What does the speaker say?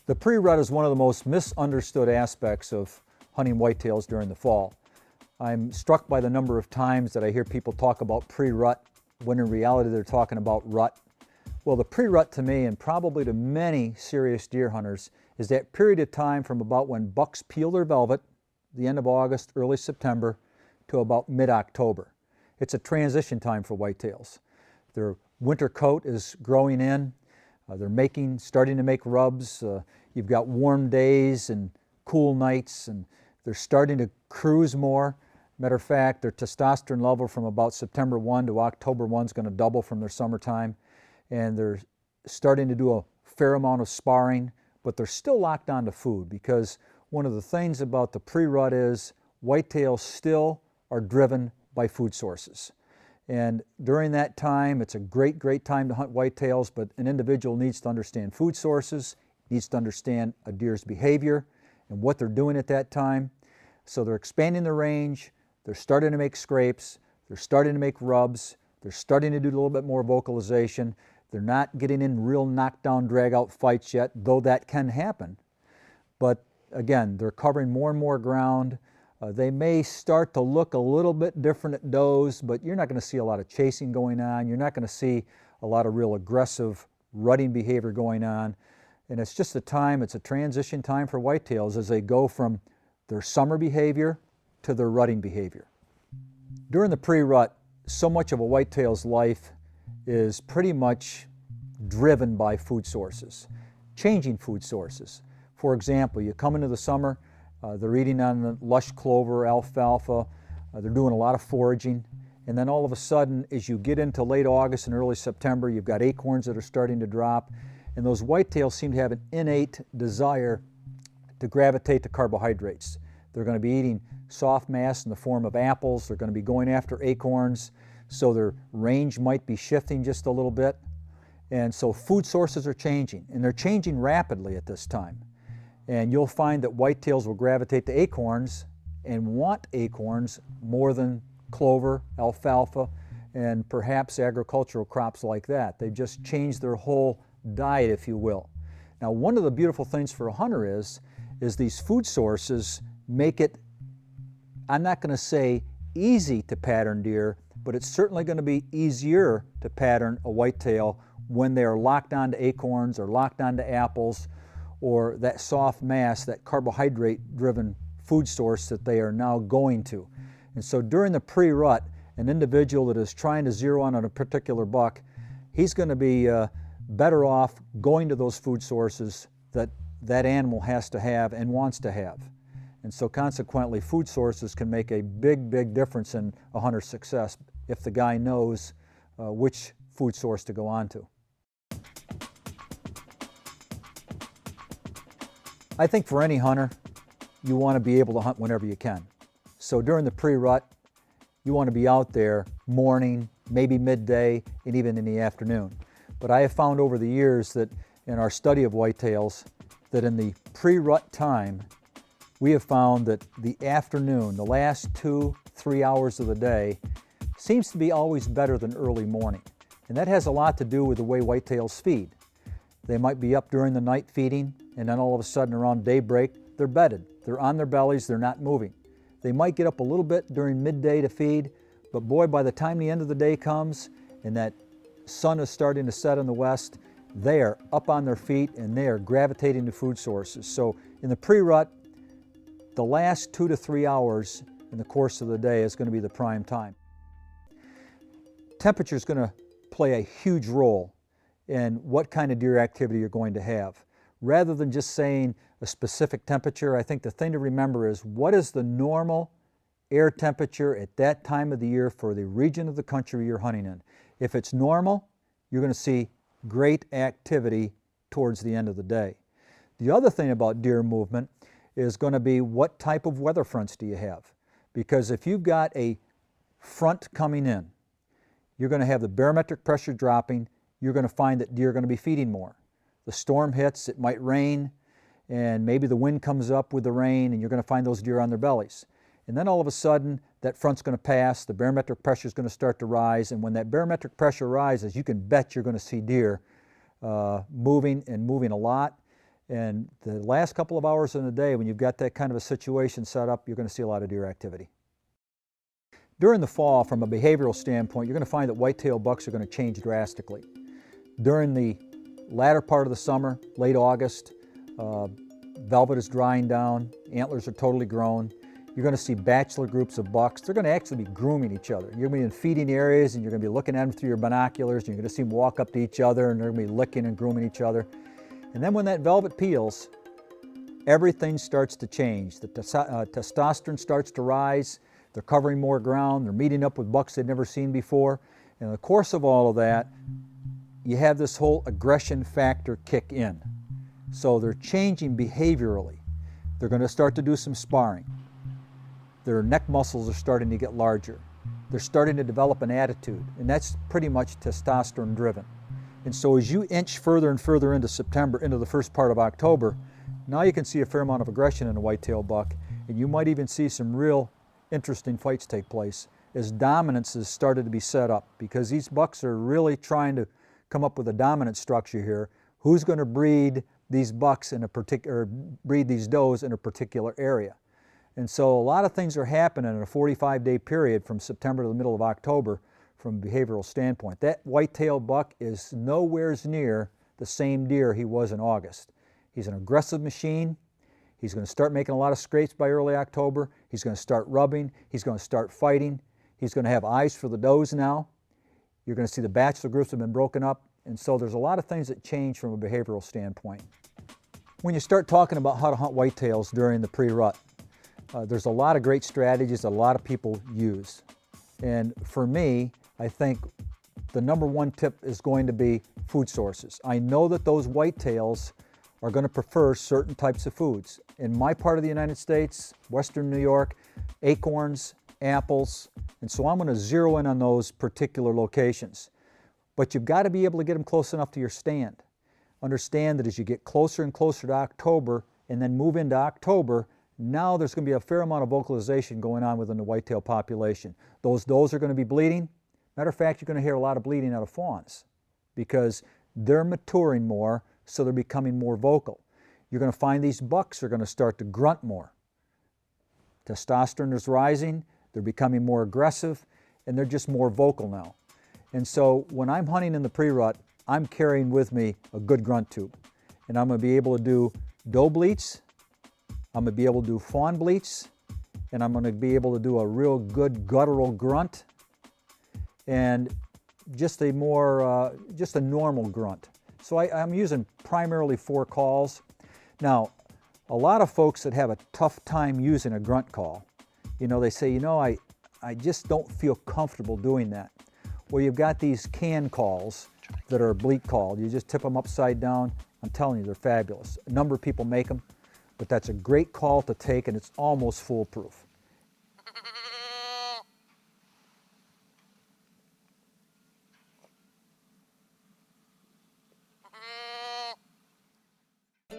The pre-rut is one of the most misunderstood aspects of hunting whitetails during the fall. I'm struck by the number of times that I hear people talk about pre-rut when in reality they're talking about rut. Well, the pre-rut to me, and probably to many serious deer hunters, is that period of time from about when bucks peel their velvet, the end of August, early September, to about mid-October. It's a transition time for whitetails. Their winter coat is growing in. They're starting to make rubs. You've got warm days and cool nights, and they're starting to cruise more. Matter of fact, their testosterone level from about September 1 to October 1 is going to double from their summertime. And they're starting to do a fair amount of sparring, but they're still locked onto food, because one of the things about the pre-rut is whitetails still are driven by food sources. And during that time, it's a great time to hunt whitetails, but an individual needs to understand food sources, needs to understand a deer's behavior and what they're doing at that time. So they're expanding their range, they're starting to make scrapes, they're starting to make rubs, they're starting to do a little bit more vocalization. They're not getting in real knockdown, drag-out fights yet, though that can happen. But again, they're covering more and more ground. They may start to look a little bit different at does, but you're not going to see a lot of chasing going on. You're not going to see a lot of real aggressive rutting behavior going on. And it's just it's a transition time for whitetails as they go from their summer behavior to their rutting behavior. During the pre-rut, so much of a whitetail's life is pretty much driven by food sources, changing food sources. For example, you come into the summer, they're eating on the lush clover, alfalfa, they're doing a lot of foraging, and then all of a sudden, as you get into late August and early September, you've got acorns that are starting to drop, and those whitetails seem to have an innate desire to gravitate to carbohydrates. They're going to be eating soft mass in the form of apples, they're going to be going after acorns, so their range might be shifting just a little bit. And so food sources are changing, and they're changing rapidly at this time. And you'll find that whitetails will gravitate to acorns and want acorns more than clover, alfalfa, and perhaps agricultural crops like that. They've just changed their whole diet, if you will. Now, one of the beautiful things for a hunter is these food sources make it, I'm not going to say easy to pattern deer, but it's certainly going to be easier to pattern a whitetail when they are locked onto acorns or locked onto apples or that soft mass, that carbohydrate-driven food source that they are now going to. And so during the pre-rut, an individual that is trying to zero in on a particular buck, he's going to be better off going to those food sources that that animal has to have and wants to have. And so consequently, food sources can make a big difference in a hunter's success if the guy knows which food source to go on to. I think for any hunter, you want to be able to hunt whenever you can. So during the pre-rut, you want to be out there morning, maybe midday, and even in the afternoon. But I have found over the years that in our study of whitetails, that in the pre-rut time, we have found that the afternoon, the last 2-3 hours of the day, seems to be always better than early morning. And that has a lot to do with the way whitetails feed. They might be up during the night feeding, and then all of a sudden around daybreak, they're bedded. They're on their bellies, they're not moving. They might get up a little bit during midday to feed, but boy, by the time the end of the day comes and that sun is starting to set in the west, they are up on their feet and they are gravitating to food sources. So in the pre-rut, the last 2 to 3 hours in the course of the day is going to be the prime time. Temperature is going to play a huge role in what kind of deer activity you're going to have. Rather than just saying a specific temperature, I think the thing to remember is what is the normal air temperature at that time of the year for the region of the country you're hunting in. If it's normal, you're going to see great activity towards the end of the day. The other thing about deer movement is going to be what type of weather fronts do you have. Because if you've got a front coming in, you're going to have the barometric pressure dropping, you're going to find that deer are going to be feeding more. The storm hits, it might rain, and maybe the wind comes up with the rain, and you're going to find those deer on their bellies. And then all of a sudden, that front's going to pass, the barometric pressure is going to start to rise, and when that barometric pressure rises, you can bet you're going to see deer moving and moving a lot. And the last couple of hours in the day, when you've got that kind of a situation set up, you're going to see a lot of deer activity. During the fall, from a behavioral standpoint, you're going to find that whitetail bucks are going to change drastically. During the latter part of the summer, late August, velvet is drying down, antlers are totally grown. You're going to see bachelor groups of bucks. They're going to actually be grooming each other. You're going to be in feeding areas and you're going to be looking at them through your binoculars and you're going to see them walk up to each other and they're going to be licking and grooming each other. And then when that velvet peels, everything starts to change. The testosterone starts to rise. They're covering more ground. They're meeting up with bucks they've never seen before. And in the course of all of that, you have this whole aggression factor kick in. So they're changing behaviorally. They're going to start to do some sparring. Their neck muscles are starting to get larger. They're starting to develop an attitude, and that's pretty much testosterone driven. And so as you inch further and further into September, into the first part of October, now you can see a fair amount of aggression in a whitetail buck, and you might even see some real interesting fights take place as dominance has started to be set up, because these bucks are really trying to come up with a dominant structure here. Who's going to breed these bucks in a particular, breed these does in a particular area? And so a lot of things are happening in a 45-day period from September to the middle of October from a behavioral standpoint. That whitetail buck is nowhere near the same deer he was in August. He's an aggressive machine. He's going to start making a lot of scrapes by early October. He's going to start rubbing. He's going to start fighting. He's going to have eyes for the does now. You're going to see the bachelor groups have been broken up. And so there's a lot of things that change from a behavioral standpoint. When you start talking about how to hunt whitetails during the pre-rut, there's a lot of great strategies that a lot of people use. And for me, I think the number one tip is going to be food sources. I know that those whitetails are going to prefer certain types of foods. In my part of the United States, Western New York, acorns, apples, and so I'm going to zero in on those particular locations. But you've got to be able to get them close enough to your stand. Understand that as you get closer and closer to October and then move into October, now there's going to be a fair amount of vocalization going on within the whitetail population. Those does are going to be bleeding. Matter of fact, you're going to hear a lot of bleeding out of fawns because they're maturing more, so they're becoming more vocal. You're going to find these bucks are going to start to grunt more. Testosterone is rising, they're becoming more aggressive, and they're just more vocal now. And so when I'm hunting in the pre-rut, I'm carrying with me a good grunt tube. And I'm going to be able to do doe bleats, I'm going to be able to do fawn bleats, and I'm going to be able to do a real good guttural grunt, and just a normal grunt. So I'm using primarily 4 calls. Now, a lot of folks that have a tough time using a grunt call, they say, I just don't feel comfortable doing that. Well, you've got these can calls that are bleat called. You just tip them upside down. I'm telling you, they're fabulous. A number of people make them, but that's a great call to take, and it's almost foolproof.